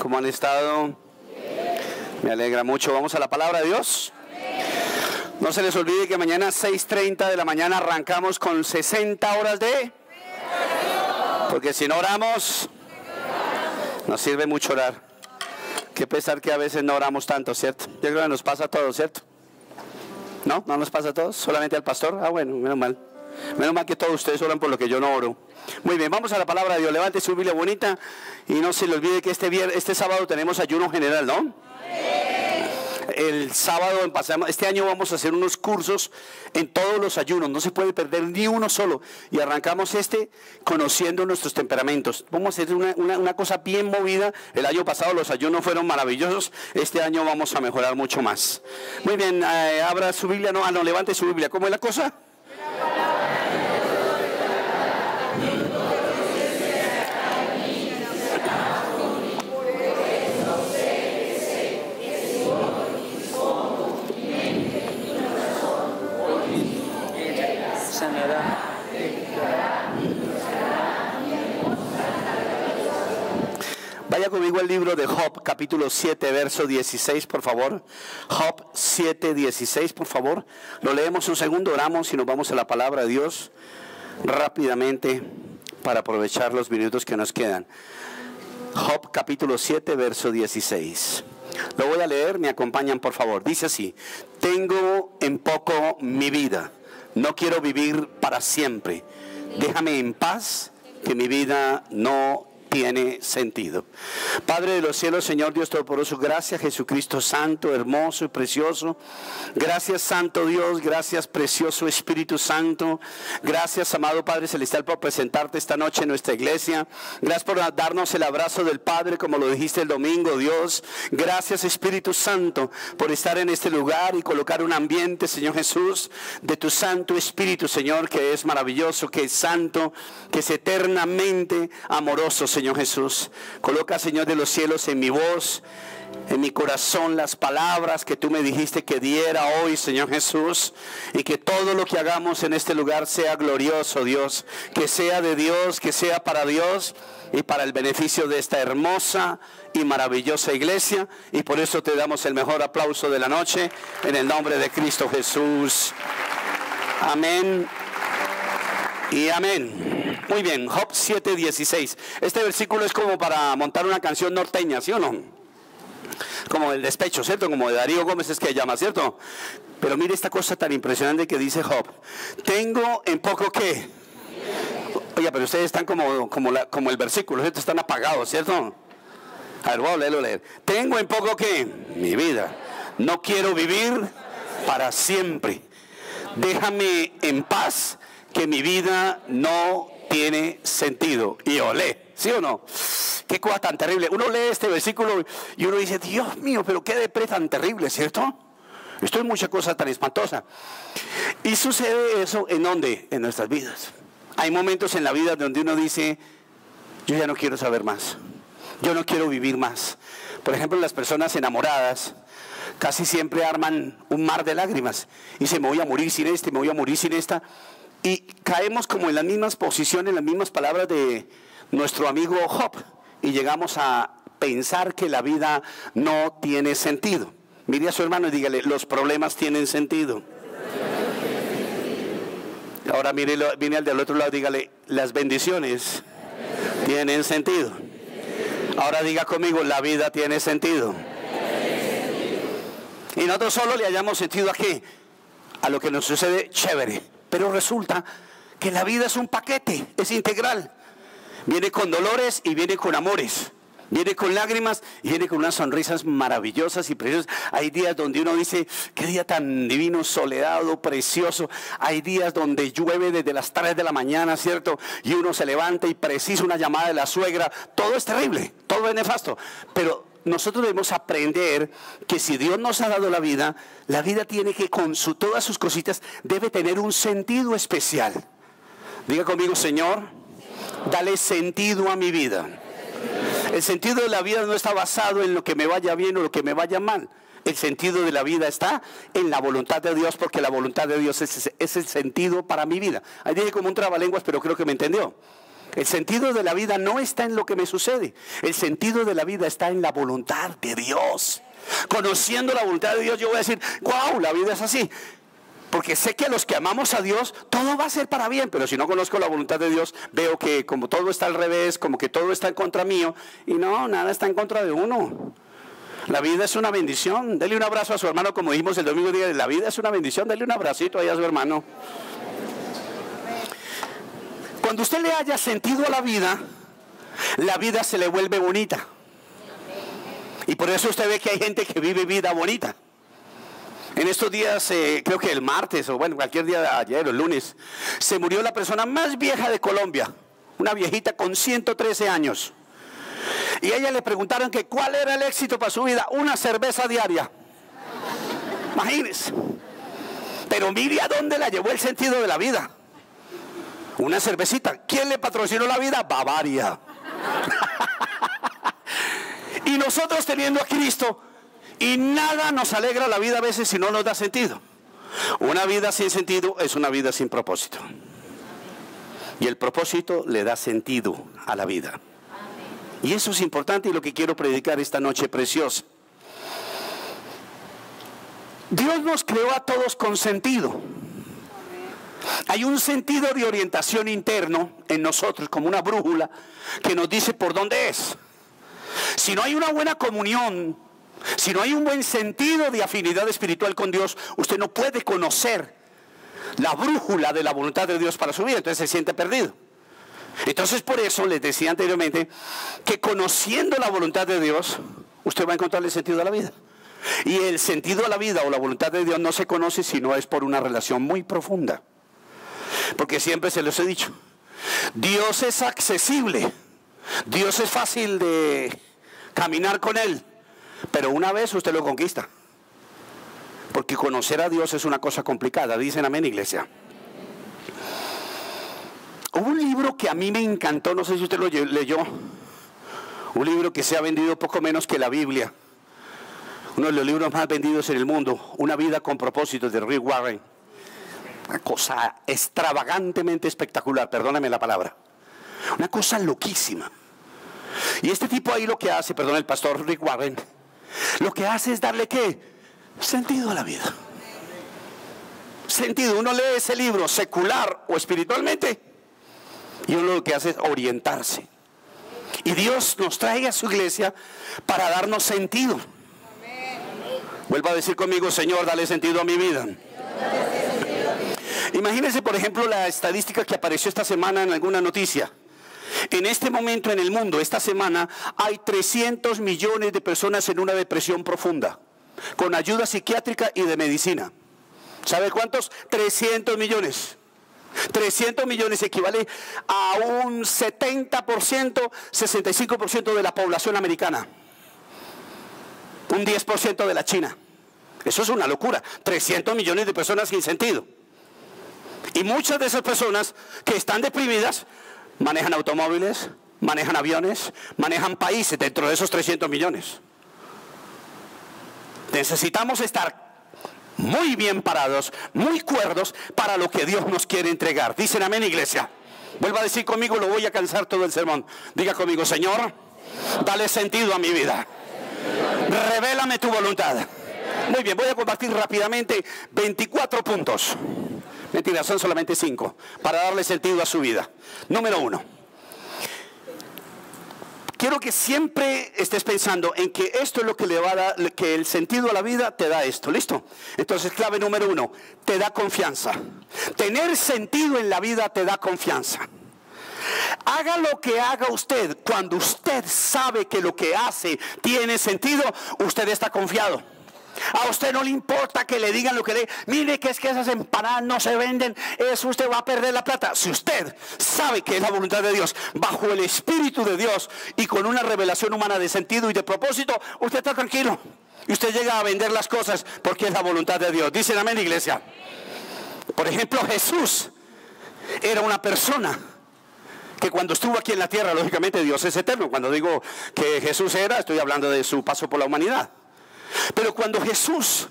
¿Cómo han estado? Me alegra mucho. Vamos a la palabra de Dios. No se les olvide que mañana a 6:30 de la mañana arrancamos con 60 horas de... Porque si no oramos, nos sirve mucho orar. Qué pesar que a veces no oramos tanto, ¿cierto? Yo creo que nos pasa a todos, ¿cierto? ¿No? ¿No nos pasa a todos? ¿Solamente al pastor? Ah, bueno, menos mal. Menos mal que todos ustedes oran por lo que yo no oro. Muy bien, vamos a la palabra de Dios. Levante su Biblia bonita y no se le olvide que este sábado tenemos ayuno general, ¿no? El sábado este año vamos a hacer unos cursos en todos los ayunos, no se puede perder ni uno solo. Y arrancamos conociendo nuestros temperamentos. Vamos a hacer una cosa bien movida. El año pasado los ayunos fueron maravillosos, este año vamos a mejorar mucho más. Muy bien, abra su Biblia, no, levante su Biblia. ¿Cómo es la cosa? Vaya conmigo al libro de Job, capítulo 7, verso 16, por favor. Job 7, 16, por favor. Lo leemos un segundo, oramos y nos vamos a la palabra de Dios rápidamente para aprovechar los minutos que nos quedan. Job, capítulo 7, verso 16. Lo voy a leer, me acompañan, por favor. Dice así: tengo en poco mi vida, no quiero vivir para siempre. Déjame en paz, que mi vida no tiene sentido. Padre de los cielos, Señor Dios Todopoderoso, gracias Jesucristo santo, hermoso y precioso. Gracias Santo Dios, gracias precioso Espíritu Santo. Gracias amado Padre Celestial por presentarte esta noche en nuestra iglesia. Gracias por darnos el abrazo del Padre como lo dijiste el domingo, Dios. Gracias Espíritu Santo por estar en este lugar y colocar un ambiente, Señor Jesús, de tu Santo Espíritu, Señor, que es maravilloso, que es santo, que es eternamente amoroso, Señor Jesús. Coloca, Señor de los cielos, en mi voz, en mi corazón, las palabras que tú me dijiste que diera hoy, Señor Jesús, y que todo lo que hagamos en este lugar sea glorioso, Dios, que sea de Dios, que sea para Dios y para el beneficio de esta hermosa y maravillosa iglesia. Y por eso te damos el mejor aplauso de la noche en el nombre de Cristo Jesús. Amén y amén. Muy bien, Job 7:16. Este versículo es como para montar una canción norteña, ¿sí o no? Como el despecho, ¿cierto? Como de Darío Gómez es que llama, ¿cierto? Pero mire esta cosa tan impresionante que dice Job. Tengo en poco ¿qué? Oye, pero ustedes están como el versículo, ¿cierto? Están apagados, ¿cierto? A ver, voy a leer. Tengo en poco ¿qué? Mi vida. No quiero vivir para siempre. Déjame en paz, que mi vida no tiene sentido. Y olé, ¿sí o no? Qué cosa tan terrible. Uno lee este versículo y uno dice: Dios mío, pero qué depre tan terrible, ¿cierto? Esto es mucha cosa tan espantosa. Y sucede eso ¿en dónde? En nuestras vidas. Hay momentos en la vida donde uno dice: yo ya no quiero saber más, yo no quiero vivir más. Por ejemplo, las personas enamoradas casi siempre arman un mar de lágrimas y dicen: me voy a morir sin este, me voy a morir sin esta. Y caemos como en las mismas posiciones, en las mismas palabras de nuestro amigo Job, y llegamos a pensar que la vida no tiene sentido. Mire a su hermano y dígale: los problemas tienen sentido. Ahora mire al del otro lado y dígale: las bendiciones tienen sentido. Ahora diga conmigo: la vida tiene sentido. Y nosotros solo le hallamos sentido ¿a qué? A lo que nos sucede chévere. Pero resulta que la vida es un paquete, es integral. Viene con dolores y viene con amores. Viene con lágrimas y viene con unas sonrisas maravillosas y preciosas. Hay días donde uno dice: qué día tan divino, soleado, precioso. Hay días donde llueve desde las 3 de la mañana, ¿cierto? Y uno se levanta y precisa una llamada de la suegra. Todo es terrible, todo es nefasto. Pero nosotros debemos aprender que si Dios nos ha dado la vida tiene que, con todas sus cositas, debe tener un sentido especial. Diga conmigo: Señor, dale sentido a mi vida. El sentido de la vida no está basado en lo que me vaya bien o lo que me vaya mal. El sentido de la vida está en la voluntad de Dios, porque la voluntad de Dios es el sentido para mi vida. Ahí dije como un trabalenguas, pero creo que me entendió. El sentido de la vida no está en lo que me sucede. El sentido de la vida está en la voluntad de Dios. Conociendo la voluntad de Dios, yo voy a decir, wow, la vida es así. Porque sé que los que amamos a Dios, todo va a ser para bien. Pero si no conozco la voluntad de Dios, veo que como todo está al revés, como que todo está en contra mío. Y no, nada está en contra de uno. La vida es una bendición. Dele un abrazo a su hermano, como dijimos el domingo día. La vida es una bendición. Dele un abracito ahí a su hermano. Cuando usted le haya sentido a la vida se le vuelve bonita. Y por eso usted ve que hay gente que vive vida bonita. En estos días, creo que el martes, o bueno, cualquier día de ayer o el lunes, se murió la persona más vieja de Colombia. Una viejita con 113 años. Y a ella le preguntaron que cuál era el éxito para su vida. Una cerveza diaria. Imagínense. Pero mire a dónde la llevó el sentido de la vida. Una cervecita. ¿Quién le patrocinó la vida? Bavaria. Y nosotros teniendo a Cristo, y nada nos alegra la vida a veces si no nos da sentido. Una vida sin sentido es una vida sin propósito. Y el propósito le da sentido a la vida. Y eso es importante y lo que quiero predicar esta noche preciosa. Dios nos creó a todos con sentido. Hay un sentido de orientación interno en nosotros, como una brújula, que nos dice por dónde es. Si no hay una buena comunión, si no hay un buen sentido de afinidad espiritual con Dios, usted no puede conocer la brújula de la voluntad de Dios para su vida, entonces se siente perdido. Entonces por eso les decía anteriormente que conociendo la voluntad de Dios, usted va a encontrar el sentido de la vida. Y el sentido de la vida o la voluntad de Dios no se conoce si no es por una relación muy profunda. Porque siempre se los he dicho, Dios es accesible, Dios es fácil de caminar con Él, pero una vez usted lo conquista. Porque conocer a Dios es una cosa complicada. Dicen amén, iglesia. Hubo un libro que a mí me encantó, no sé si usted lo leyó. Un libro que se ha vendido poco menos que la Biblia. Uno de los libros más vendidos en el mundo. Una vida con propósitos, de Rick Warren. Una cosa extravagantemente espectacular, perdóneme la palabra. Una cosa loquísima. Y este tipo ahí lo que hace, perdón, el pastor Rick Warren, lo que hace es darle ¿qué? Sentido a la vida. Sentido. Uno lee ese libro secular o espiritualmente y uno lo que hace es orientarse. Y Dios nos trae a su iglesia para darnos sentido. Vuelva a decir conmigo, Señor, dale sentido a mi vida. Imagínense, por ejemplo, la estadística que apareció esta semana en alguna noticia. En este momento en el mundo, esta semana, hay 300 millones de personas en una depresión profunda, con ayuda psiquiátrica y de medicina. ¿Sabe cuántos? 300 millones. 300 millones equivale a un 70%, 65% de la población americana. Un 10% de la China. Eso es una locura. 300 millones de personas sin sentido. Y muchas de esas personas que están deprimidas manejan automóviles, manejan aviones, manejan países dentro de esos 300 millones. Necesitamos estar muy bien parados, muy cuerdos para lo que Dios nos quiere entregar. Dicen amén, iglesia. Vuelva a decir conmigo, lo voy a cansar todo el sermón. Diga conmigo, Señor, dale sentido a mi vida. Revélame tu voluntad. Muy bien, voy a compartir rápidamente 24 puntos. Mentira, son solamente 5 para darle sentido a su vida. Número 1. Quiero que siempre estés pensando en que esto es lo que le va a dar, que el sentido a la vida te da esto. ¿Listo? Entonces, clave número 1, te da confianza. Tener sentido en la vida te da confianza. Haga lo que haga usted, cuando usted sabe que lo que hace tiene sentido, usted está confiado. A usted no le importa que le digan lo que le... Mire que es que esas empanadas no se venden, eso usted va a perder la plata. Si usted sabe que es la voluntad de Dios, bajo el Espíritu de Dios y con una revelación humana de sentido y de propósito, usted está tranquilo. Y usted llega a vender las cosas porque es la voluntad de Dios. Dicen amén, iglesia. Por ejemplo, Jesús era una persona que cuando estuvo aquí en la tierra, lógicamente Dios es eterno. Cuando digo que Jesús era, estoy hablando de su paso por la humanidad. Pero cuando Jesús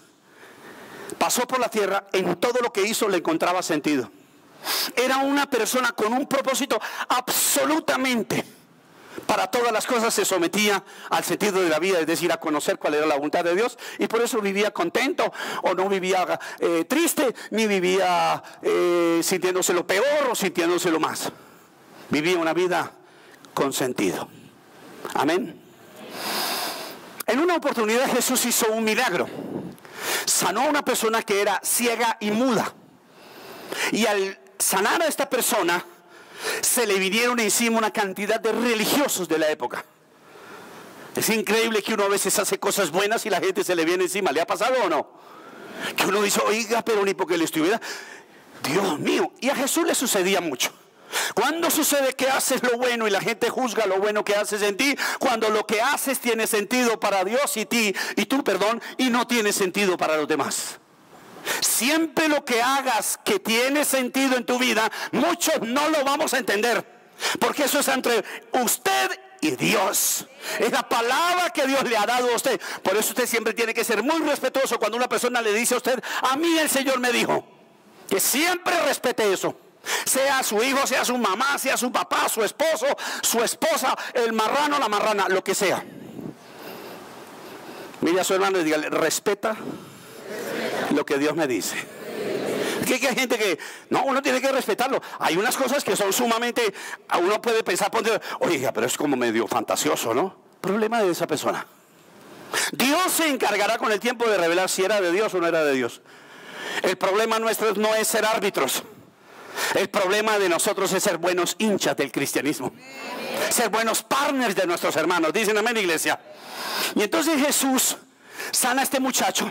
pasó por la tierra, en todo lo que hizo le encontraba sentido. Era una persona con un propósito absolutamente. Para todas las cosas se sometía al sentido de la vida, es decir, a conocer cuál era la voluntad de Dios, y por eso vivía contento, o no vivía triste, ni vivía sintiéndose lo peor o sintiéndose lo más. Vivía una vida con sentido. Amén. En una oportunidad Jesús hizo un milagro. Sanó a una persona que era ciega y muda. Y al sanar a esta persona, se le vinieron encima una cantidad de religiosos de la época. Es increíble que uno a veces hace cosas buenas y la gente se le viene encima. ¿Le ha pasado o no? Que uno dice, oiga, pero ni porque le estuviera. Dios mío. Y a Jesús le sucedía mucho. ¿Cuándo sucede que haces lo bueno y la gente juzga lo bueno que haces en ti? Cuando lo que haces tiene sentido para Dios y tú, y no tiene sentido para los demás. Siempre lo que hagas que tiene sentido en tu vida, muchos no lo vamos a entender, porque eso es entre usted y Dios. Es la palabra que Dios le ha dado a usted. Por eso usted siempre tiene que ser muy respetuoso cuando una persona le dice a usted, a mí el Señor me dijo. Que siempre respete eso. Sea su hijo, sea su mamá, sea su papá, su esposo, su esposa, el marrano, la marrana, lo que sea. Mire a su hermano y dígale, respeta lo que Dios me dice. Que hay gente que, no, uno tiene que respetarlo. Hay unas cosas que son sumamente, uno puede pensar, oiga, pero es como medio fantasioso, ¿no? Problema de esa persona. Dios se encargará con el tiempo de revelar si era de Dios o no era de Dios. El problema nuestro no es ser árbitros. El problema de nosotros es ser buenos hinchas del cristianismo. Ser buenos partners de nuestros hermanos. Dicen amén, iglesia. Y entonces Jesús sana a este muchacho.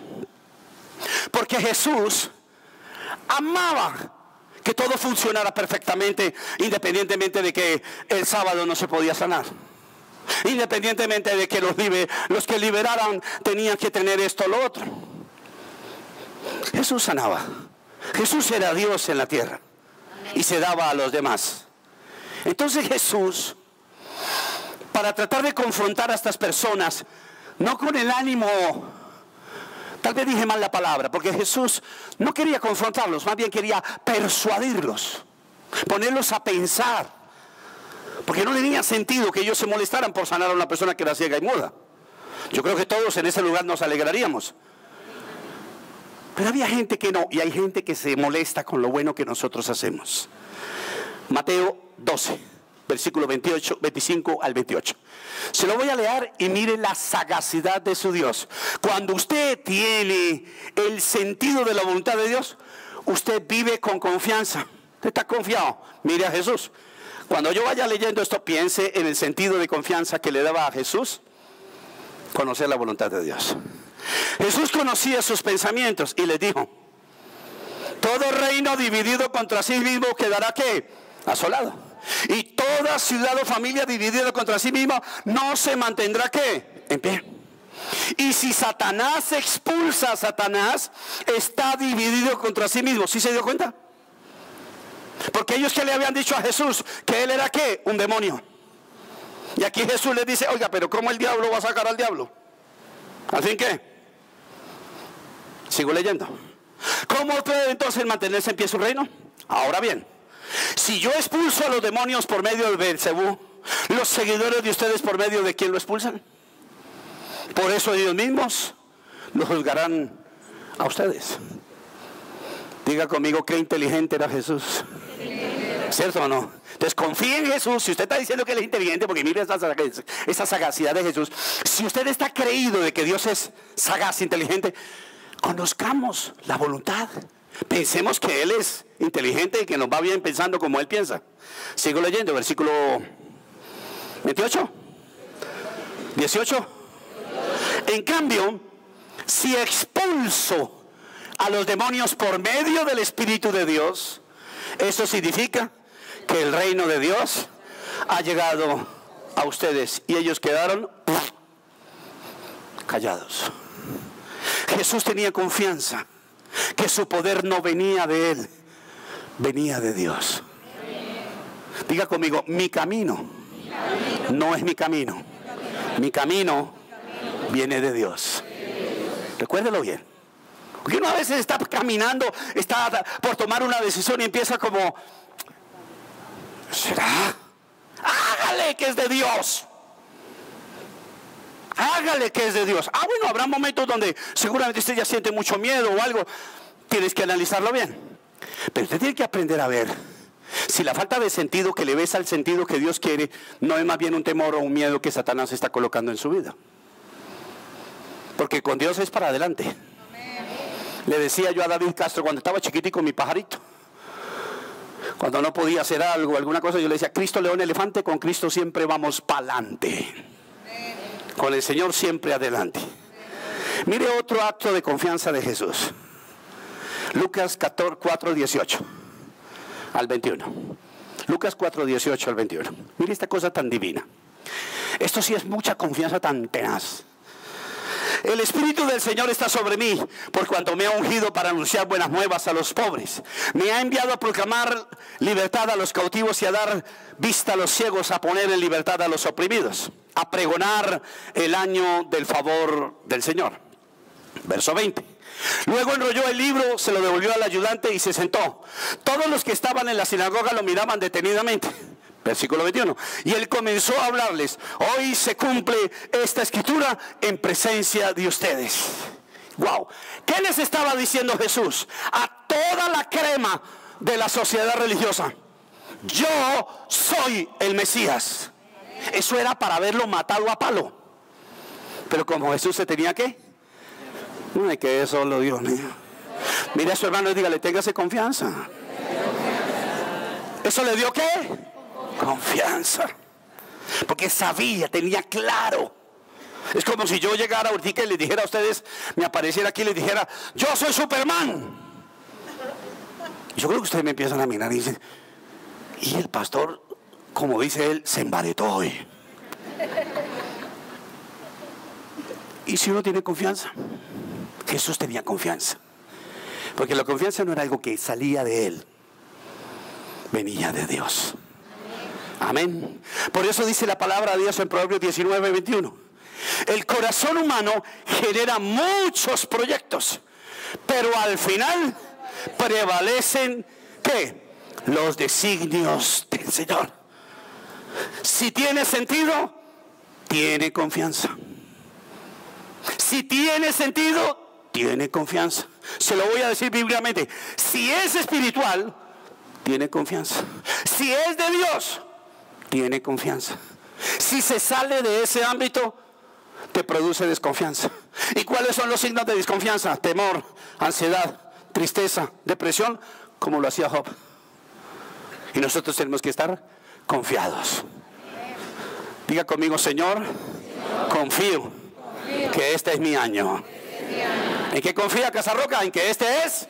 Porque Jesús amaba que todo funcionara perfectamente, independientemente de que el sábado no se podía sanar, independientemente de que los que liberaran tenían que tener esto o lo otro. Jesús sanaba. Jesús era Dios en la tierra y se daba a los demás. Entonces Jesús, para tratar de confrontar a estas personas, no con el ánimo, tal vez dije mal la palabra, porque Jesús no quería confrontarlos, más bien quería persuadirlos, ponerlos a pensar, porque no tenía sentido que ellos se molestaran por sanar a una persona que era ciega y muda. Yo creo que todos en ese lugar nos alegraríamos. Pero había gente que no, y hay gente que se molesta con lo bueno que nosotros hacemos. Mateo 12, versículo 25 al 28. Se lo voy a leer y mire la sagacidad de su Dios. Cuando usted tiene el sentido de la voluntad de Dios, usted vive con confianza. Usted está confiado. Mire a Jesús. Cuando yo vaya leyendo esto, piense en el sentido de confianza que le daba a Jesús conocer la voluntad de Dios. Jesús conocía sus pensamientos y les dijo, todo reino dividido contra sí mismo quedará ¿qué? Asolado. Y toda ciudad o familia dividida contra sí misma no se mantendrá ¿qué? En pie. Y si Satanás expulsa a Satanás, está dividido contra sí mismo. ¿Sí se dio cuenta? Porque ellos que le habían dicho a Jesús que él era ¿qué? Un demonio. Y aquí Jesús les dice, oiga, pero ¿cómo el diablo va a sacar al diablo? ¿Al fin qué? Sigo leyendo. ¿Cómo puede entonces mantenerse en pie su reino? Ahora bien, si yo expulso a los demonios por medio de Beelzebú, los seguidores de ustedes por medio de quién lo expulsan. Por eso ellos mismos lo juzgarán a ustedes. Diga conmigo, qué inteligente era Jesús. ¿Cierto o no? Entonces confíe en Jesús. Si usted está diciendo que él es inteligente, porque mire esa sagacidad de Jesús. Si usted está creído de que Dios es sagaz, inteligente, conozcamos la voluntad. Pensemos que él es inteligente y que nos va bien pensando como él piensa. Sigo leyendo, versículo 28, 18. En cambio, si expulso a los demonios por medio del Espíritu de Dios, eso significa que el reino de Dios ha llegado a ustedes. Y ellos quedaron callados. Jesús tenía confianza que su poder no venía de él, venía de Dios. Diga conmigo, mi camino no es mi camino. Mi camino viene de Dios. Recuérdelo bien. Porque uno a veces está caminando, está por tomar una decisión y empieza como, ¿será? Hágale que es de Dios. Hágale que es de Dios. Bueno, habrá momentos donde seguramente usted ya siente mucho miedo o algo. Tienes que analizarlo bien. Pero usted tiene que aprender a ver si la falta de sentido que le ves al sentido que Dios quiere no es más bien un temor o un miedo que Satanás está colocando en su vida. Porque con Dios es para adelante. Le decía yo a David Castro cuando estaba chiquitico, mi pajarito, cuando no podía hacer algo, alguna cosa, yo le decía: Cristo león elefante, con Cristo siempre vamos pa'lante. Con el Señor siempre adelante. Mire otro acto de confianza de Jesús. Lucas 4, 18 al 21. Lucas 4, 18 al 21. Mire esta cosa tan divina. Esto sí es mucha confianza tan tenaz. El Espíritu del Señor está sobre mí, por cuanto me ha ungido para anunciar buenas nuevas a los pobres. Me ha enviado a proclamar libertad a los cautivos y a dar vista a los ciegos, a poner en libertad a los oprimidos, a pregonar el año del favor del Señor. Verso 20. Luego enrolló el libro, se lo devolvió al ayudante y se sentó. Todos los que estaban en la sinagoga lo miraban detenidamente. Versículo 21. Y él comenzó a hablarles: hoy se cumple esta escritura en presencia de ustedes. Wow. ¿Qué les estaba diciendo Jesús a toda la crema de la sociedad religiosa? Yo soy el Mesías. Eso era para haberlo matado a palo. Pero como Jesús se tenía que, no me quedé solo, Dios mío. Mire a su hermano y dígale: téngase confianza. ¿Eso le dio qué? Confianza. Porque sabía, tenía claro. Es como si yo llegara ahorita y les dijera a ustedes, me apareciera aquí y les dijera: yo soy Superman. Yo creo que ustedes me empiezan a mirar y dicen: y el pastor, como dice él, se embaretó hoy. ¿Y si uno tiene confianza? Jesús tenía confianza. Porque la confianza no era algo que salía de él, venía de Dios. Amén. Por eso dice la palabra de Dios en Proverbios 19, 21. El corazón humano genera muchos proyectos, pero al final prevalecen ¿qué? Los designios del Señor. Si tiene sentido, tiene confianza. Si tiene sentido, tiene confianza. Se lo voy a decir bíblicamente: si es espiritual, tiene confianza. Si es de Dios, tiene confianza. Si se sale de ese ámbito, te produce desconfianza. ¿Y cuáles son los signos de desconfianza? Temor, ansiedad, tristeza, depresión, como lo hacía Job. Y nosotros tenemos que estar confiados. Diga conmigo: Señor, confío que este es mi año. ¿En qué confía Casarroca? En que este es.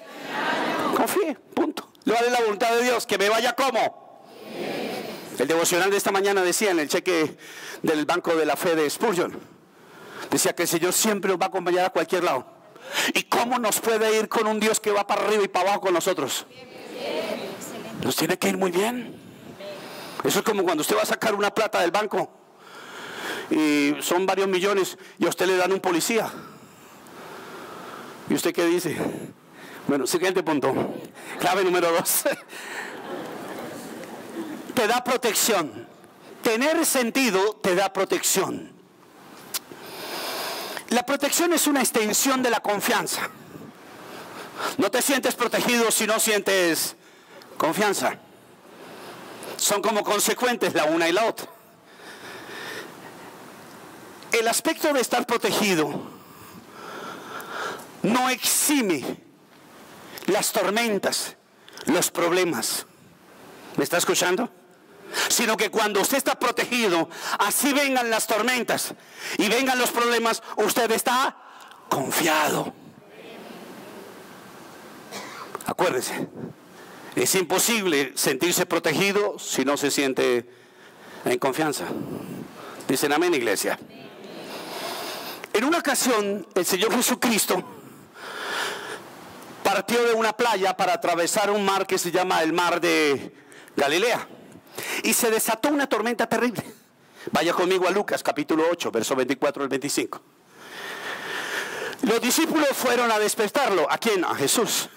Confíe, punto. Lo haré la voluntad de Dios, que me vaya como. El devocional de esta mañana decía en el cheque del Banco de la Fe de Spurgeon, decía que el Señor siempre nos va a acompañar a cualquier lado. ¿Y cómo nos puede ir con un Dios que va para arriba y para abajo con nosotros? Nos tiene que ir muy bien. Eso es como cuando usted va a sacar una plata del banco y son varios millones y a usted le dan un policía. ¿Y usted qué dice? Bueno, siguiente punto. Clave número 2. Te da protección. Tener sentido te da protección. La protección es una extensión de la confianza. No te sientes protegido si no sientes confianza. Son como consecuentes la una y la otra. El aspecto de estar protegido no exime las tormentas, los problemas. ¿Me está escuchando? Sino que cuando usted está protegido, así vengan las tormentas y vengan los problemas, usted está confiado. Acuérdese, es imposible sentirse protegido si no se siente en confianza. Dicen amén, iglesia. En una ocasión, el Señor Jesucristo partió de una playa para atravesar un mar que se llama el mar de Galilea. Y se desató una tormenta terrible. Vaya conmigo a Lucas capítulo 8, verso 24 al 25. Los discípulos fueron a despertarlo. ¿A quién? A Jesús.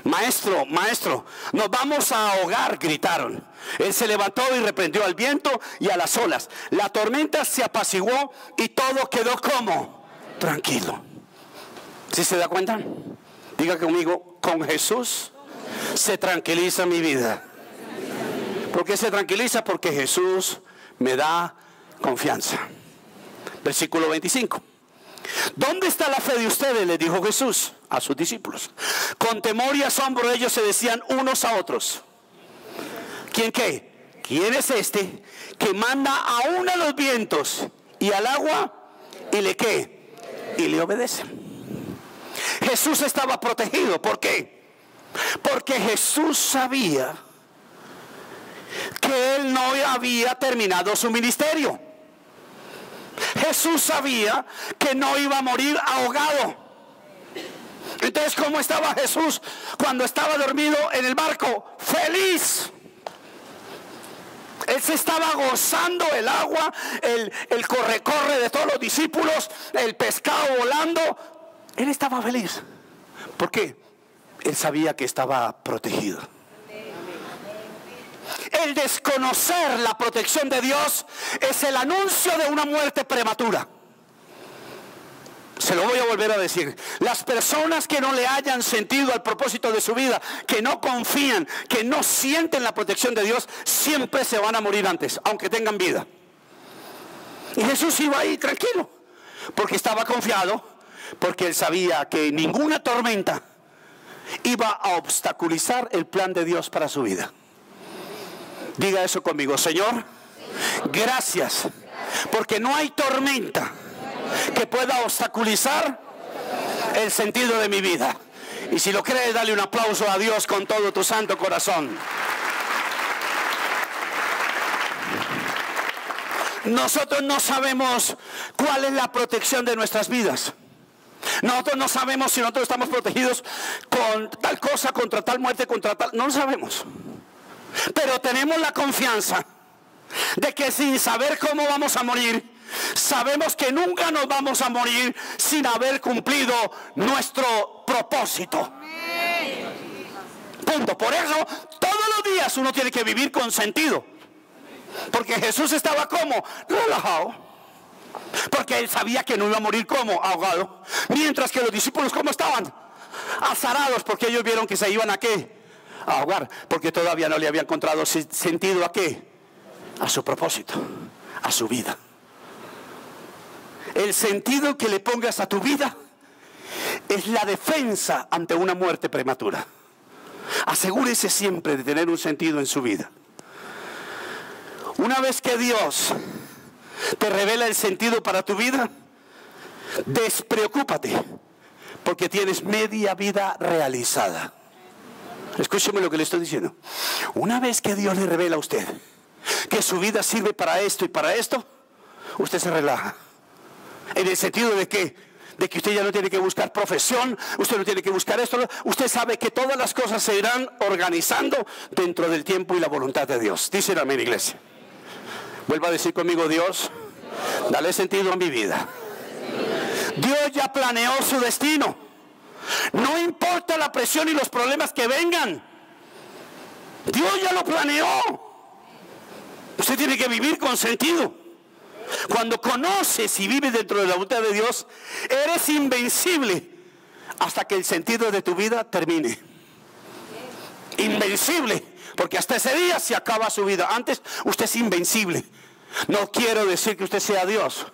Maestro, maestro, nos vamos a ahogar, gritaron. Él se levantó y reprendió al viento y a las olas. La tormenta se apaciguó y todo quedó como tranquilo. ¿Sí se da cuenta? Diga conmigo, con Jesús se tranquiliza mi vida. ¿Por qué se tranquiliza? Porque Jesús me da confianza. Versículo 25. ¿Dónde está la fe de ustedes?, les dijo Jesús a sus discípulos. Con temor y asombro ellos se decían unos a otros: ¿quién qué? ¿Quién es este que manda aún a los vientos y al agua y le qué? Y le obedece. Jesús estaba protegido. ¿Por qué? Porque Jesús sabía que él no había terminado su ministerio. Jesús sabía que no iba a morir ahogado. Entonces, ¿cómo estaba Jesús cuando estaba dormido en el barco? Feliz. Él se estaba gozando el agua, el corre-corre de todos los discípulos, el pescado volando. Él estaba feliz. ¿Por qué? Él sabía que estaba protegido. El desconocer la protección de Dios es el anuncio de una muerte prematura. Se lo voy a volver a decir. Las personas que no le hayan sentido al propósito de su vida, que no confían, que no sienten la protección de Dios, siempre se van a morir antes, aunque tengan vida. Y Jesús iba ahí tranquilo, porque estaba confiado, porque él sabía que ninguna tormenta iba a obstaculizar el plan de Dios para su vida. Diga eso conmigo: Señor, gracias, porque no hay tormenta que pueda obstaculizar el sentido de mi vida. Y si lo crees, dale un aplauso a Dios con todo tu santo corazón. Nosotros no sabemos cuál es la protección de nuestras vidas. Nosotros no sabemos si nosotros estamos protegidos con tal cosa, contra tal muerte, contra tal... No lo sabemos. Pero tenemos la confianza de que sin saber cómo vamos a morir, sabemos que nunca nos vamos a morir sin haber cumplido nuestro propósito. Punto. Por eso todos los días uno tiene que vivir con sentido. Porque Jesús estaba como relajado, porque él sabía que no iba a morir como ahogado. Mientras que los discípulos, ¿cómo estaban? Azarados, porque ellos vieron que se iban a ¿qué? A ahogar, porque todavía no le había encontrado sentido a ¿qué? A su propósito, a su vida. El sentido que le pongas a tu vida es la defensa ante una muerte prematura. Asegúrese siempre de tener un sentido en su vida. Una vez que Dios te revela el sentido para tu vida, despreocúpate, porque tienes media vida realizada. Escúcheme lo que le estoy diciendo. Una vez que Dios le revela a usted que su vida sirve para esto y para esto, usted se relaja. ¿En el sentido de qué? De que usted ya no tiene que buscar profesión, usted no tiene que buscar esto. Usted sabe que todas las cosas se irán organizando dentro del tiempo y la voluntad de Dios. Dicen amén, iglesia. Vuelva a decir conmigo: Dios, dale sentido a mi vida. Dios ya planeó su destino. No importa la presión y los problemas que vengan, Dios ya lo planeó. Usted tiene que vivir con sentido. Cuando conoces y vives dentro de la voluntad de Dios, eres invencible hasta que el sentido de tu vida termine. Invencible, porque hasta ese día se acaba su vida. Antes usted es invencible. No quiero decir que usted sea Dios,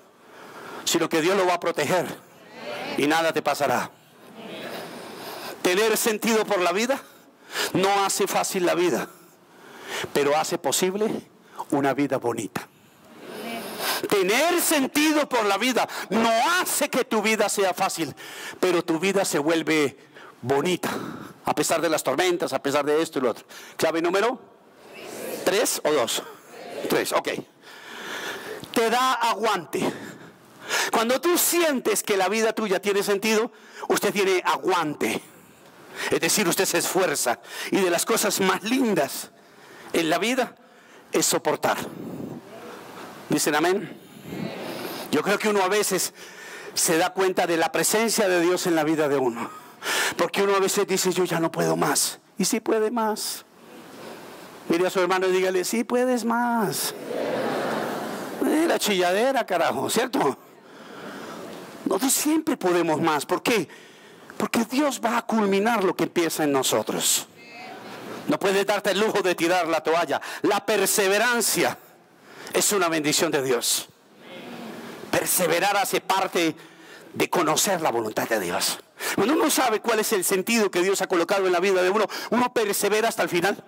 sino que Dios lo va a proteger y nada te pasará. Tener sentido por la vida no hace fácil la vida, pero hace posible una vida bonita. Tener sentido por la vida no hace que tu vida sea fácil, pero tu vida se vuelve bonita, a pesar de las tormentas, a pesar de esto y lo otro. ¿Clave número 3 o 2? 3, ok. Te da aguante. Cuando tú sientes que la vida tuya tiene sentido, usted tiene aguante. Es decir, usted se esfuerza. Y de las cosas más lindas en la vida es soportar. ¿Dicen amén? Yo creo que uno a veces se da cuenta de la presencia de Dios en la vida de uno. Porque uno a veces dice, yo ya no puedo más. Y sí puede más. Mire a su hermano y dígale, sí puedes más. La chilladera, carajo, ¿cierto? Nosotros siempre podemos más. ¿Por qué? Porque Dios va a culminar lo que empieza en nosotros. No puedes darte el lujo de tirar la toalla. La perseverancia es una bendición de Dios. Perseverar hace parte de conocer la voluntad de Dios. Cuando uno sabe cuál es el sentido que Dios ha colocado en la vida de uno, uno persevera hasta el final.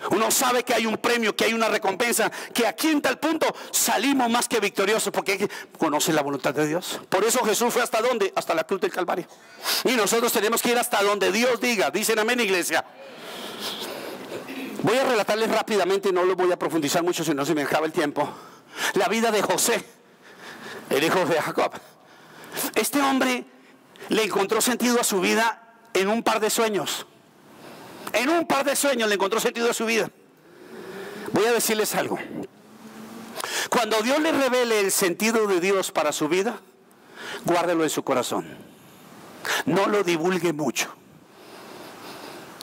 Uno sabe que hay un premio, que hay una recompensa, que aquí en tal punto salimos más que victoriosos, porque conoce la voluntad de Dios. Por eso Jesús fue hasta dónde, hasta la cruz del Calvario. Y nosotros tenemos que ir hasta donde Dios diga. Dicen amén, iglesia. Voy a relatarles rápidamente, no lo voy a profundizar mucho, si no se me acaba el tiempo. La vida de José, el hijo de Jacob. Este hombre le encontró sentido a su vida en un par de sueños. En un par de sueños le encontró sentido a su vida. Voy a decirles algo. Cuando Dios le revele el sentido de Dios para su vida, guárdelo en su corazón. No lo divulgue mucho.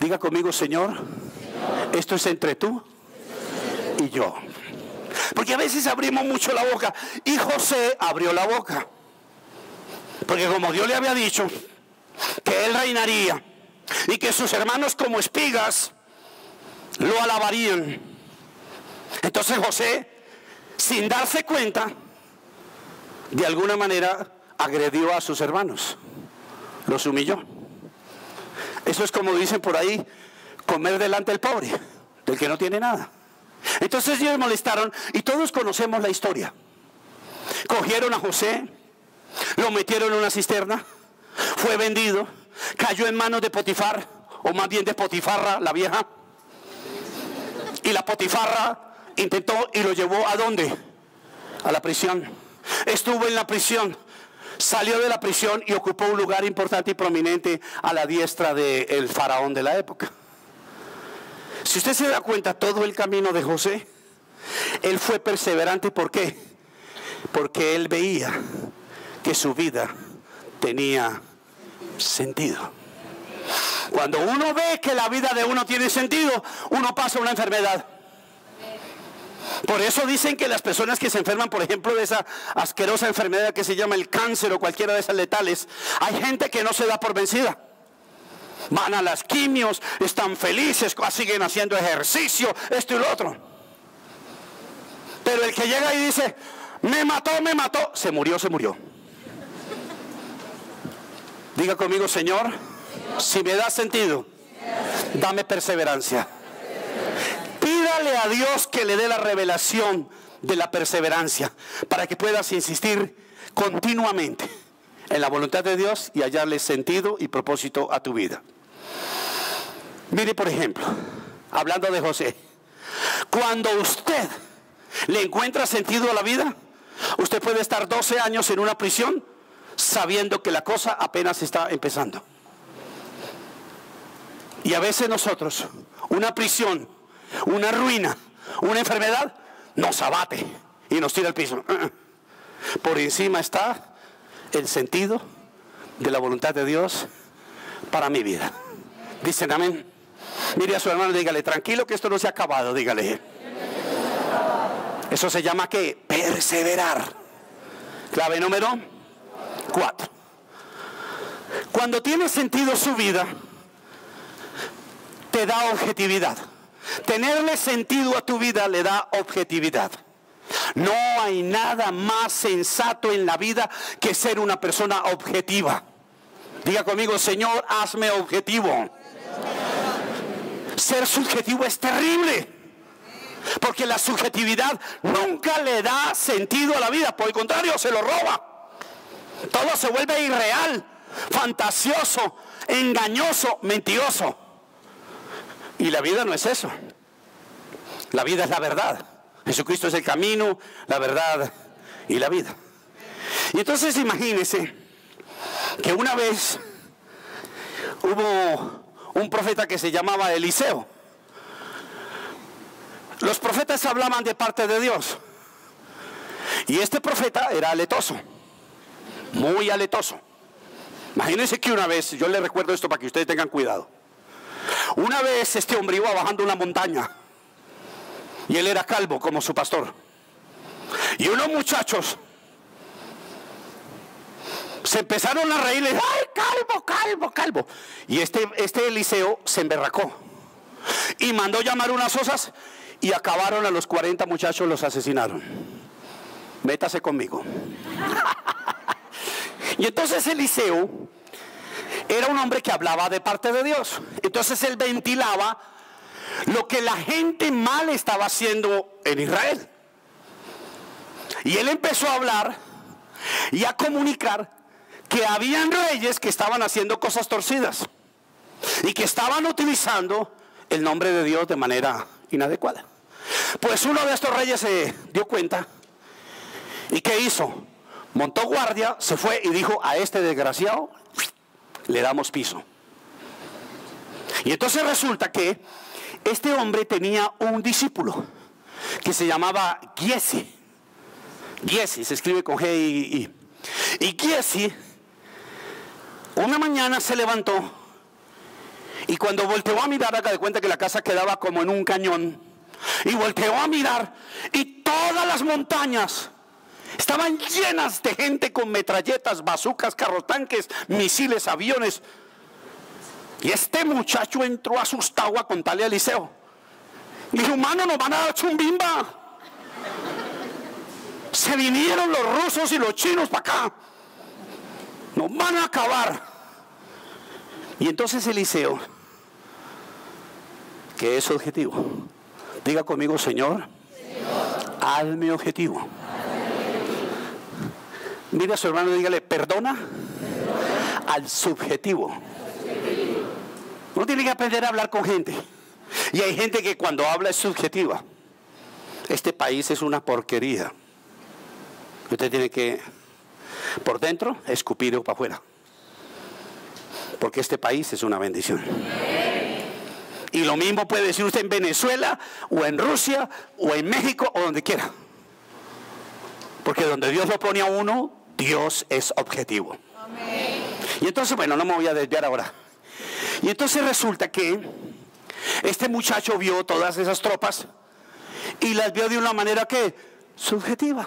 Diga conmigo, Señor, esto es entre tú y yo. Porque a veces abrimos mucho la boca. Y José abrió la boca. Porque como Dios le había dicho que él reinaría y que sus hermanos como espigas lo alabarían. Entonces José, sin darse cuenta, de alguna manera agredió a sus hermanos. Los humilló. Eso es como dicen por ahí, comer delante del pobre, del que no tiene nada. Entonces ellos molestaron y todos conocemos la historia. Cogieron a José, lo metieron en una cisterna, fue vendido, cayó en manos de Potifar, o más bien de Potifarra, la vieja. Y la Potifarra intentó y lo llevó ¿a dónde? A la prisión. Estuvo en la prisión, salió de la prisión y ocupó un lugar importante y prominente a la diestra del faraón de la época. Si usted se da cuenta, todo el camino de José, él fue perseverante. ¿Por qué? Porque él veía que su vida tenía sentido. Cuando uno ve que la vida de uno tiene sentido, uno pasa una enfermedad. Por eso dicen que las personas que se enferman, por ejemplo, de esa asquerosa enfermedad que se llama el cáncer o cualquiera de esas letales, hay gente que no se da por vencida. Van a las quimios, están felices, siguen haciendo ejercicio, esto y lo otro. Pero el que llega y dice, me mató, se murió, se murió. Diga conmigo, Señor, si me da sentido, dame perseverancia. Pídale a Dios que le dé la revelación de la perseverancia para que puedas insistir continuamente en la voluntad de Dios y hallarle sentido y propósito a tu vida. Mire, por ejemplo, hablando de José, cuando usted le encuentra sentido a la vida, usted puede estar 12 años en una prisión sabiendo que la cosa apenas está empezando. Y a veces nosotros, una prisión, una ruina, una enfermedad, nos abate y nos tira al piso. Por encima está el sentido de la voluntad de Dios para mi vida. Dicen amén. Mire a su hermano y dígale, tranquilo que esto no se ha acabado, dígale. Eso se llama ¿qué? Perseverar. Clave número 4. Cuando tiene sentido su vida, te da objetividad. Tenerle sentido a tu vida le da objetividad. No hay nada más sensato en la vida que ser una persona objetiva. Diga conmigo, Señor, hazme objetivo. Ser subjetivo es terrible, porque la subjetividad nunca le da sentido a la vida. Por el contrario, se lo roba. Todo se vuelve irreal, fantasioso, engañoso, mentiroso. Y la vida no es eso. La vida es la verdad. Jesucristo es el camino, la verdad y la vida. Y entonces imagínense que una vez hubo un profeta que se llamaba Eliseo. Los profetas hablaban de parte de Dios. Y este profeta era leproso. muy aletoso. Imagínense que una vez, yo les recuerdo esto para que ustedes tengan cuidado. Una vez este hombre iba bajando una montaña y él era calvo como su pastor. Y unos muchachos se empezaron a reírle, ¡ay, calvo, calvo, calvo! Y este Eliseo se emberracó y mandó llamar unas osas y acabaron a los 40 muchachos, los asesinaron. Métase conmigo. Y entonces Eliseo era un hombre que hablaba de parte de Dios. Entonces él ventilaba lo que la gente mal estaba haciendo en Israel. Y él empezó a hablar y a comunicar que habían reyes que estaban haciendo cosas torcidas y que estaban utilizando el nombre de Dios de manera inadecuada. Pues uno de estos reyes se dio cuenta. ¿Y qué hizo? Montó guardia, se fue y dijo: a este desgraciado le damos piso. Y entonces resulta que este hombre tenía un discípulo que se llamaba Giesi. Giesi se escribe con G y I. Y Giesi una mañana se levantó y cuando volteó a mirar, haga de cuenta que la casa quedaba como en un cañón, y volteó a mirar y todas las montañas estaban llenas de gente con metralletas, bazucas, carros tanques, misiles, aviones. Y este muchacho entró asustado a contarle a Eliseo. Le dijo: humano, nos van a dar chumbimba. Se vinieron los rusos y los chinos para acá. Nos van a acabar. Y entonces Eliseo, que es objetivo, diga conmigo: Señor, hazme objetivo. Mira a su hermano y dígale: perdona al subjetivo. Uno tiene que aprender a hablar con gente. Y hay gente que cuando habla es subjetiva. Este país es una porquería. Usted tiene que, por dentro, escupirlo para afuera. Porque este país es una bendición. Y lo mismo puede decir usted en Venezuela, o en Rusia, o en México, o donde quiera. Porque donde Dios lo pone a uno, Dios es objetivo. Amén. Y entonces, bueno, no me voy a desviar ahora. Y entonces resulta que este muchacho vio todas esas tropas y las vio de una manera que subjetiva,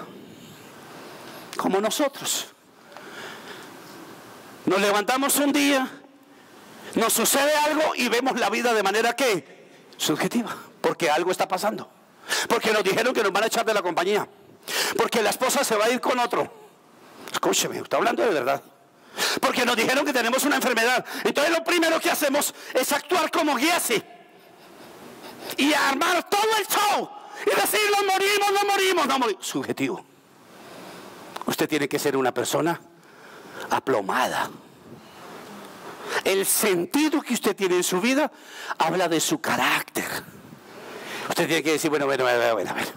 como nosotros. Nos levantamos un día, nos sucede algo y vemos la vida de manera que subjetiva, porque algo está pasando, porque nos dijeron que nos van a echar de la compañía, porque la esposa se va a ir con otro. Escúcheme, está hablando de verdad. Porque nos dijeron que tenemos una enfermedad. Entonces lo primero que hacemos es actuar como Giesi y armar todo el show y decir: no morimos, no morimos, no morimos. Subjetivo. Usted tiene que ser una persona aplomada. El sentido que usted tiene en su vida habla de su carácter. Usted tiene que decir: bueno, a ver.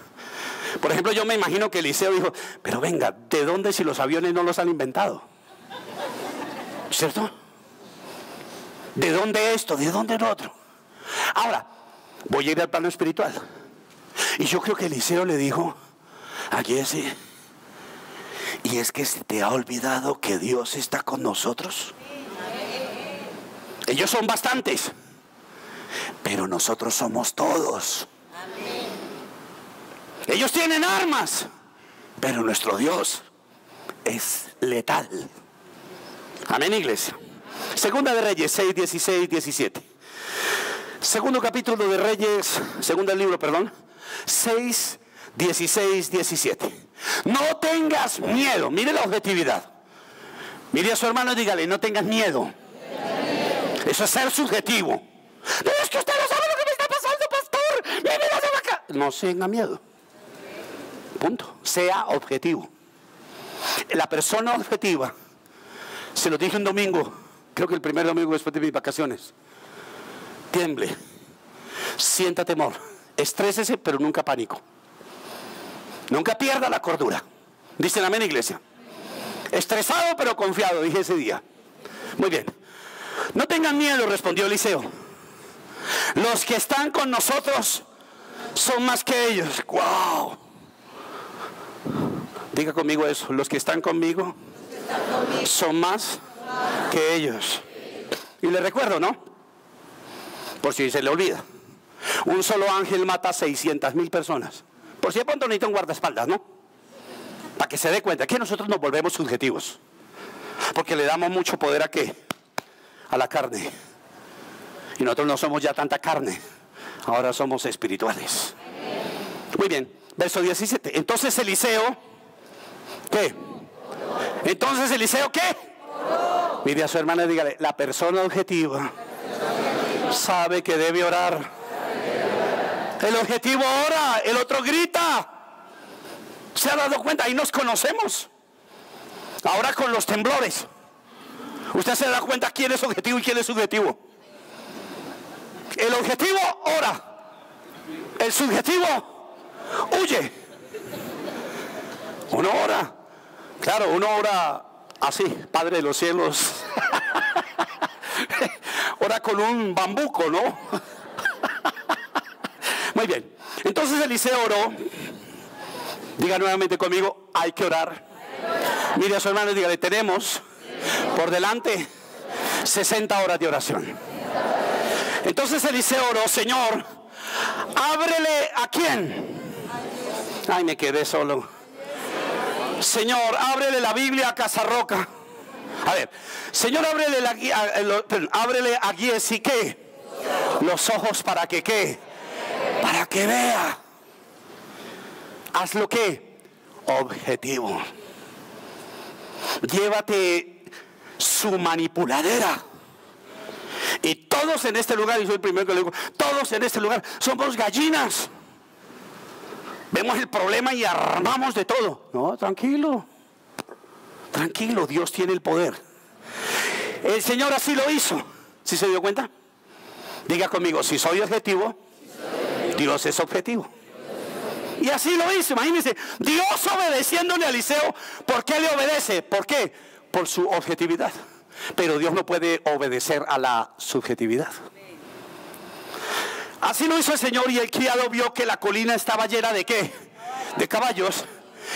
Por ejemplo, yo me imagino que Eliseo dijo: pero venga, ¿de dónde si los aviones no los han inventado? ¿Cierto? ¿De dónde esto? ¿De dónde lo otro? Ahora, voy a ir al plano espiritual. Y yo creo que Eliseo le dijo a Giesi: ¿y es que se te ha olvidado que Dios está con nosotros? Ellos son bastantes, pero nosotros somos todos. Ellos tienen armas, pero nuestro Dios es letal. Amén, iglesia. Segunda de Reyes 6, 16, 17. Segundo capítulo de Reyes, segundo libro, 6, 16, 17. No tengas miedo. Mire la objetividad. Mire a su hermano y dígale: no tengas miedo. Eso es ser subjetivo. Pero es que usted no sabe lo que me está pasando, pastor. Mi vida se va acá. No tenga miedo. Punto. Sea objetivo. La persona objetiva, se lo dije un domingo, creo que el primer domingo después de mis vacaciones: tiemble, sienta temor, estrésese, pero nunca pánico. Nunca pierda la cordura. Dicen amén, iglesia. Estresado pero confiado, dije ese día. Muy bien. No tengan miedo, respondió Eliseo. Los que están con nosotros son más que ellos. ¡Wow! Diga conmigo eso: los que están conmigo son más que ellos. Y le recuerdo, ¿no? Por si se le olvida. Un solo ángel mata a 600,000 personas. Por si de pronto necesita un guardaespaldas, ¿no? Para que se dé cuenta que nosotros nos volvemos subjetivos. Porque le damos mucho poder ¿a qué? A la carne. Y nosotros no somos ya tanta carne. Ahora somos espirituales. Muy bien, verso 17. Entonces Eliseo, ¿qué? Entonces Eliseo, ¿qué? Mire a su hermana y dígale, la persona objetiva sabe que debe orar. El objetivo ora, el otro grita. ¿Se ha dado cuenta? Ahí nos conocemos. Ahora con los temblores, usted se da cuenta quién es objetivo y quién es subjetivo. El objetivo ora, el subjetivo huye. Uno ora, claro, uno ora así, Padre de los cielos. Ora con un bambuco, ¿no? Muy bien, entonces Eliseo oró. Diga nuevamente conmigo, hay que orar. Mire a su hermano y dígale, tenemos por delante 60 horas de oración. Entonces Eliseo oró, Señor, ábrele ¿a quién? Ay, me quedé solo. Señor, ábrele la Biblia a Casarroca. A ver, Señor, ábrele a Giesi, ¿qué? Los ojos para que ¿qué? Para que vea. Hazlo ¿qué? Objetivo. Llévate su manipuladera. Y todos en este lugar, y soy el primero que le digo, todos en este lugar somos gallinas. Vemos el problema y armamos de todo. No, tranquilo. Tranquilo, Dios tiene el poder. El Señor así lo hizo. ¿Sí se dio cuenta? Diga conmigo, si soy objetivo, Dios es objetivo. Y así lo hizo, imagínense, Dios obedeciéndole a Eliseo. ¿Por qué le obedece? ¿Por qué? Por su objetividad. Pero Dios no puede obedecer a la subjetividad. Así lo hizo el Señor, y el criado vio que la colina estaba llena de ¿qué? De caballos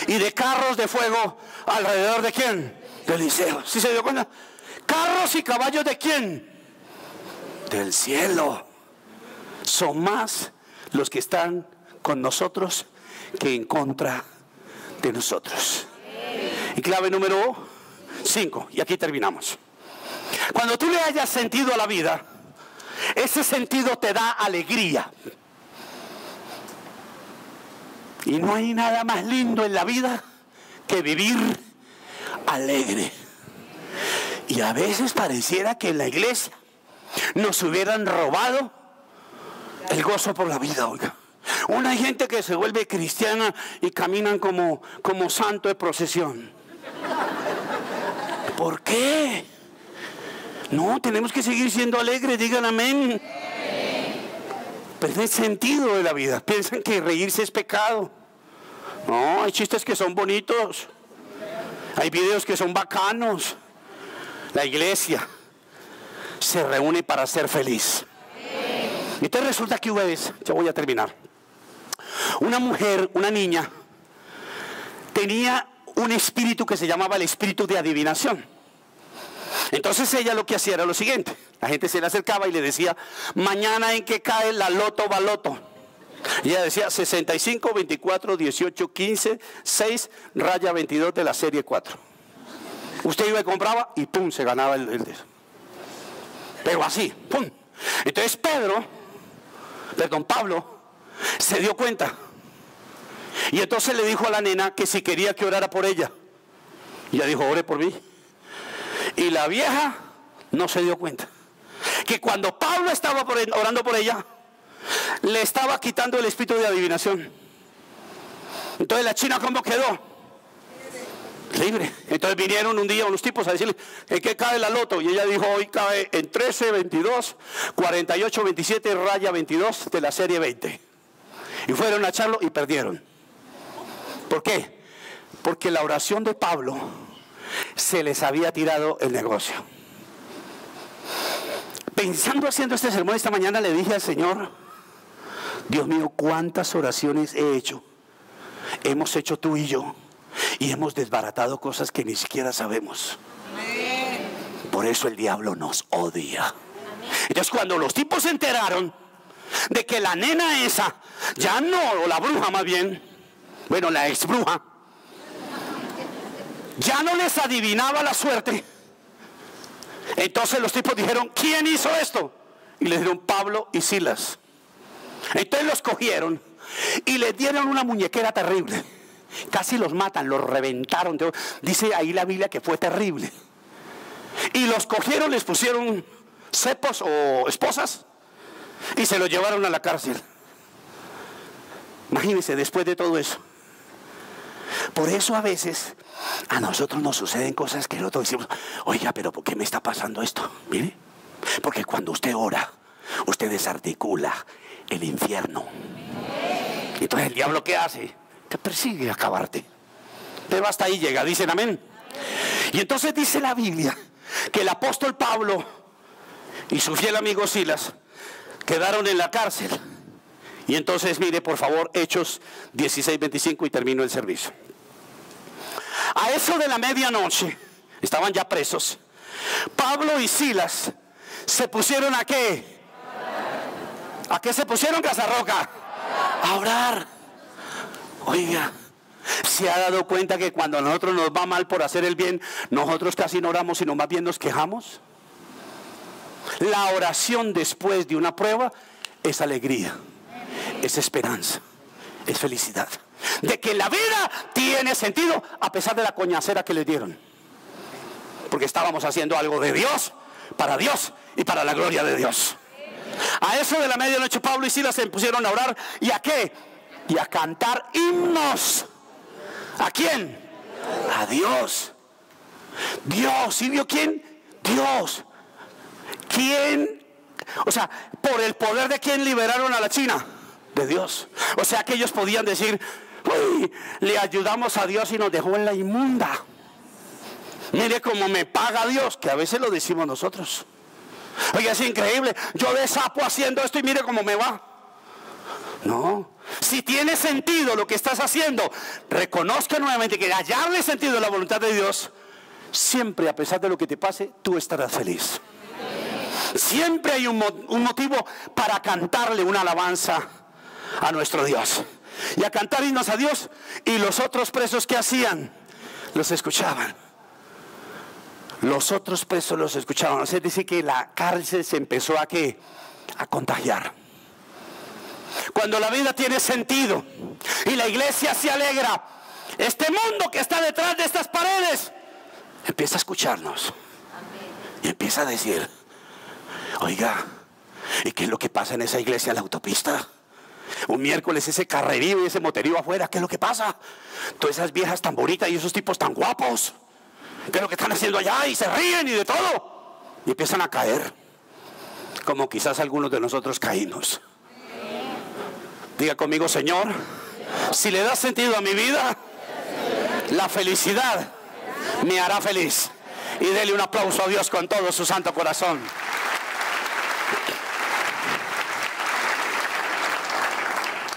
y de carros de fuego alrededor de ¿quién? De Eliseo. ¿Sí se dio cuenta? Carros y caballos ¿de quién? Del cielo. Son más los que están con nosotros que en contra de nosotros. Y clave número 5, y aquí terminamos. Cuando tú le hayas sentido a la vida, ese sentido te da alegría. Y no hay nada más lindo en la vida que vivir alegre. Y a veces pareciera que en la iglesia nos hubieran robado el gozo por la vida, oiga. Una gente que se vuelve cristiana y caminan como santo de procesión. ¿Por qué? No, tenemos que seguir siendo alegres, digan amén. Pero el sentido de la vida. Piensan que reírse es pecado. No, hay chistes que son bonitos. Hay videos que son bacanos. La iglesia se reúne para ser feliz. Y entonces resulta que una vez, ya voy a terminar, una mujer, una niña, tenía un espíritu que se llamaba el espíritu de adivinación. Entonces ella lo que hacía era lo siguiente: la gente se le acercaba y le decía, mañana en qué cae la loto baloto. Y ella decía 65, 24, 18, 15, 6, raya 22 de la serie 4. Usted iba y compraba y pum, se ganaba el pero así, pum. Entonces Pablo se dio cuenta. Y entonces le dijo a la nena que si quería que orara por ella. Y ella dijo, ore por mí. Y la vieja no se dio cuenta que cuando Pablo estaba orando por ella, le estaba quitando el espíritu de adivinación. Entonces la china, ¿cómo quedó? Libre. Entonces vinieron un día unos tipos a decirle, ¿en qué cae la loto? Y ella dijo, hoy cae en 13, 22, 48, 27, raya 22 de la serie 20. Y fueron a echarlo y perdieron. ¿Por qué? Porque la oración de Pablo se les había tirado el negocio. Pensando haciendo este sermón esta mañana, le dije al Señor, Dios mío, cuántas oraciones he hecho, hemos hecho tú y yo, y hemos desbaratado cosas que ni siquiera sabemos. Por eso el diablo nos odia. Entonces cuando los tipos se enteraron de que la nena esa, ya no, o la bruja más bien, bueno, la ex bruja, ya no les adivinaba la suerte, entonces los tipos dijeron, ¿quién hizo esto? Y les dieron Pablo y Silas. Entonces los cogieron y les dieron una muñequera terrible. Casi los matan, los reventaron. Dice ahí la Biblia que fue terrible. Y los cogieron, les pusieron cepos o esposas y se los llevaron a la cárcel. Imagínense, después de todo eso. Por eso a veces a nosotros nos suceden cosas que nosotros decimos, oiga, pero ¿por qué me está pasando esto? Mire, porque cuando usted ora, usted desarticula el infierno. Entonces el diablo, ¿qué hace? Te persigue a acabarte. Pero hasta ahí llega, dicen amén. Y entonces dice la Biblia que el apóstol Pablo y su fiel amigo Silas quedaron en la cárcel. Y entonces mire por favor Hechos 16:25 y termino el servicio. A eso de la medianoche, estaban ya presos, Pablo y Silas se pusieron ¿a qué? ¿A qué se pusieron, Casarroca? A orar. Oiga, ¿se ha dado cuenta que cuando a nosotros nos va mal por hacer el bien, nosotros casi no oramos sino más bien nos quejamos? La oración después de una prueba es alegría, es esperanza, es felicidad, de que la vida tiene sentido a pesar de la coñacera que les dieron, porque estábamos haciendo algo de Dios y para la gloria de Dios. A eso de la medianoche Pablo y Silas se pusieron a orar. ¿Y a qué? Y a cantar himnos. ¿A quién? A Dios. Dios. ¿Y vio quién? Dios. ¿Quién? O sea, por el poder de quién liberaron a la China. De Dios. O sea que ellos podían decir, uy, le ayudamos a Dios y nos dejó en la inmunda. Mire cómo me paga Dios, que a veces lo decimos nosotros. Oye, es increíble, yo de sapo haciendo esto y mire cómo me va. No, si tiene sentido lo que estás haciendo, reconozca nuevamente que hallarle sentido a la voluntad de Dios, siempre a pesar de lo que te pase, tú estarás feliz. Siempre hay un motivo para cantarle una alabanza a nuestro Dios. Y a cantar himnos a Dios. Y los otros presos, ¿qué hacían? Los escuchaban. Los otros presos los escuchaban. O sea, dice que la cárcel se empezó a ¿qué? A contagiar. Cuando la vida tiene sentido y la iglesia se alegra, este mundo que está detrás de estas paredes empieza a escucharnos. Y empieza a decir, oiga, ¿y qué es lo que pasa en esa iglesia en la autopista? Un miércoles ese carrerío y ese moterío afuera, ¿qué es lo que pasa? Todas esas viejas tan bonitas y esos tipos tan guapos, ¿qué es lo que están haciendo allá? Y se ríen y de todo. Y empiezan a caer, como quizás algunos de nosotros caímos. Diga conmigo, Señor, si le das sentido a mi vida, la felicidad me hará feliz. Y dele un aplauso a Dios con todo su santo corazón.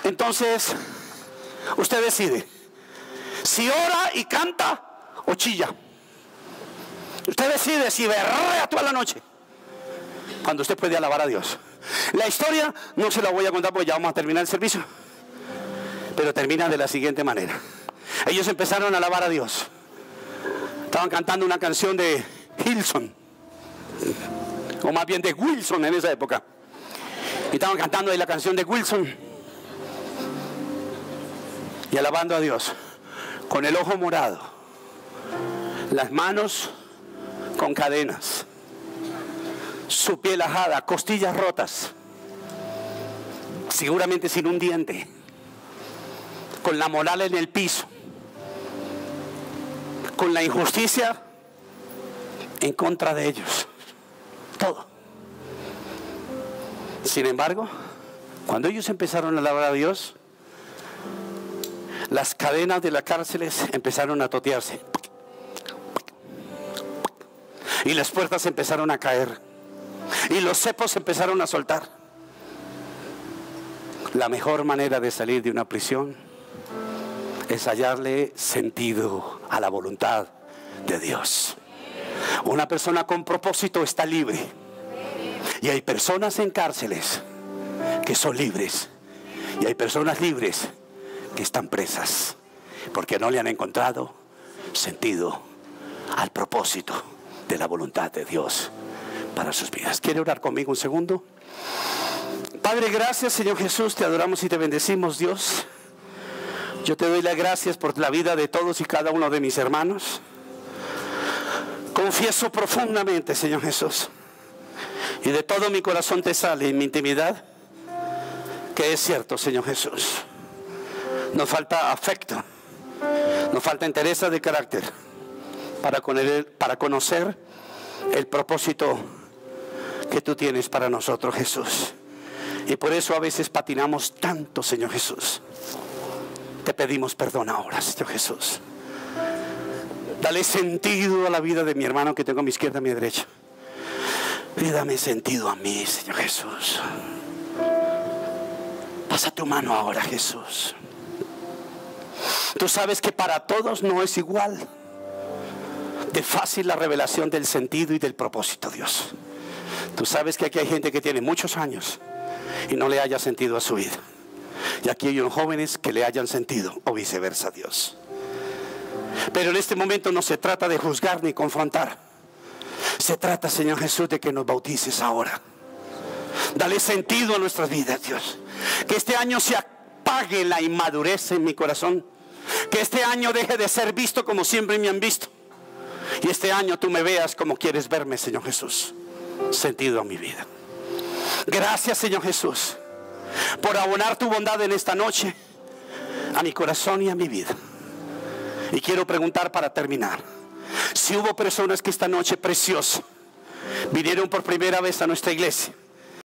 Entonces, usted decide si ora y canta o chilla. Usted decide si berrea toda la noche, cuando usted puede alabar a Dios. La historia no se la voy a contar porque ya vamos a terminar el servicio, pero termina de la siguiente manera. Ellos empezaron a alabar a Dios. Estaban cantando una canción de Hilson, o más bien de Wilson en esa época. Y estaban cantando ahí la canción de Wilson y alabando a Dios con el ojo morado, las manos con cadenas, su piel ajada, costillas rotas, seguramente sin un diente, con la moral en el piso, con la injusticia en contra de ellos, todo. Sin embargo, cuando ellos empezaron a alabar a Dios, las cadenas de las cárceles empezaron a totearse y las puertas empezaron a caer y los cepos empezaron a soltar. La mejor manera de salir de una prisión es hallarle sentido a la voluntad de Dios. Una persona con propósito está libre. Y hay personas en cárceles que son libres. Y hay personas libres que están presas porque no le han encontrado sentido al propósito de la voluntad de Dios para sus vidas. ¿Quiere orar conmigo un segundo? Padre, gracias, Señor Jesús, te adoramos y te bendecimos, Dios. Yo te doy las gracias por la vida de todos y cada uno de mis hermanos. Confieso profundamente, Señor Jesús, y de todo mi corazón te sale en mi intimidad, que es cierto, Señor Jesús. Nos falta afecto, nos falta entereza de carácter para conocer el propósito que tú tienes para nosotros, Jesús. Y por eso a veces patinamos tanto, Señor Jesús. Te pedimos perdón ahora, Señor Jesús. Dale sentido a la vida de mi hermano que tengo a mi izquierda, a mi derecha. Y dame sentido a mí, Señor Jesús. Pasa tu mano ahora, Jesús. Tú sabes que para todos no es igual de fácil la revelación del sentido y del propósito, Dios. Tú sabes que aquí hay gente que tiene muchos años y no le haya sentido a su vida. Y aquí hay unos jóvenes que le hayan sentido, o viceversa, Dios. Pero en este momento no se trata de juzgar ni confrontar. Se trata, Señor Jesús, de que nos bautices ahora. Dale sentido a nuestras vidas, Dios. Que este año se apague la inmadurez en mi corazón. Que este año deje de ser visto como siempre me han visto. Y este año tú me veas como quieres verme, Señor Jesús. Sentido a mi vida. Gracias, Señor Jesús, por abonar tu bondad en esta noche a mi corazón y a mi vida. Y quiero preguntar para terminar, si hubo personas que esta noche preciosa vinieron por primera vez a nuestra iglesia